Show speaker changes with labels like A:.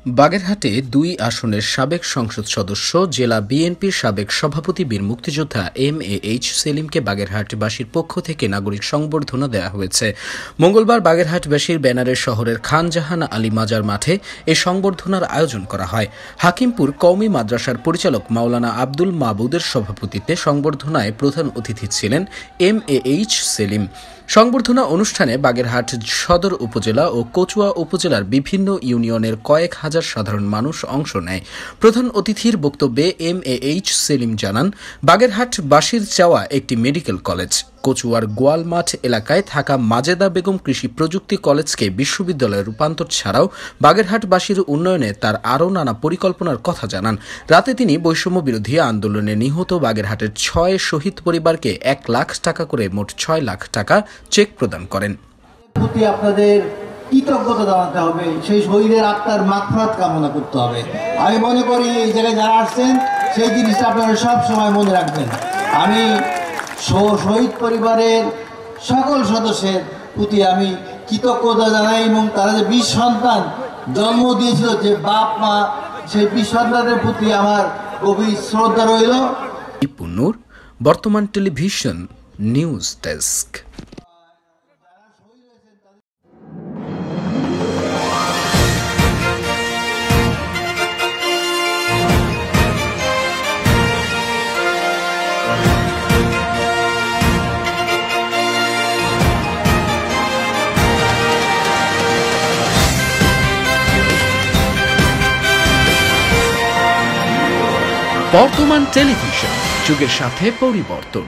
A: বাগেরহাটে ২ আসনের সাবেক সংসদ সদস্য জেলা বিএনপির সাবেক সভাপতি বীর মুক্তিযোদ্ধা এমএএইচ সেলিমকে বাগেরহাটবাসীর পক্ষ থেকে নাগরিক সংবর্ধনা দেওয়া হয়েছে। মঙ্গলবার বাগেরহাটবাসীর ব্যানারে শহরের খান জাহান আলী মাজার মাঠে এ সংবর্ধনার আয়োজন করা হয়। হাকিমপুর কওমি মাদ্রাসার পরিচালক মাওলানা আব্দুল মাবুদের সভাপতিত্বে সংবর্ধনায় প্রধান অতিথি ছিলেন এমএএইচ সেলিম। সংবর্ধনা অনুষ্ঠানে বাগেরহাট সদর উপজেলা ও কচুয়া উপজেলার বিভিন্ন ইউনিয়নের কয়েক হাজার সাধারণ মানুষ অংশ নেয়। প্রধান অতিথির বক্তব্যে এমএএইচ সেলিম জানান, বাগেরহাটবাসীর চাওয়া একটি মেডিকেল কলেজ। কচুয়ার গোয়ালমাঠ এলাকায় থাকা মাজেদা বেগম কৃষি প্রযুক্তি কলেজকে বিশ্ববিদ্যালয়ে রূপান্তর ছাড়াও বাগেরহাটবাসীর উন্নয়নে তার আরও নানা পরিকল্পনার কথা জানান। রাতে তিনি বৈষম্য বিরোধী আন্দোলনে নিহত বাগেরহাটের ৬ শহীদ পরিবারকে ১ লাখ টাকা করে মোট ৬ লাখ টাকা চেক প্রদান করেন।
B: আপনাদের কৃতজ্ঞতা জানাতে হবে, সেই শহীদের আত্মার মাগফিরাত কামনা করতে হবে। আমি মনে করি এই জায়গায় যারা আসছেন সেই জিনিসটা আপনারা সব সময় মনে রাখবেন। আমি শহীদ পরিবারের সকল সদস্যের প্রতি আমি কৃতজ্ঞতা জানাই এবং তারা যে ২০ সন্তান জন্ম দিয়েছিল, যে বাপ মা, সেই ২০ সন্তানের প্রতি আমার গভীর শ্রদ্ধা রইল।
A: পুনুর, বর্তমান টেলিভিশন নিউজ ডেস্ক। বর্তমান টেলিভিশন, যুগের সাথে পরিবর্তন।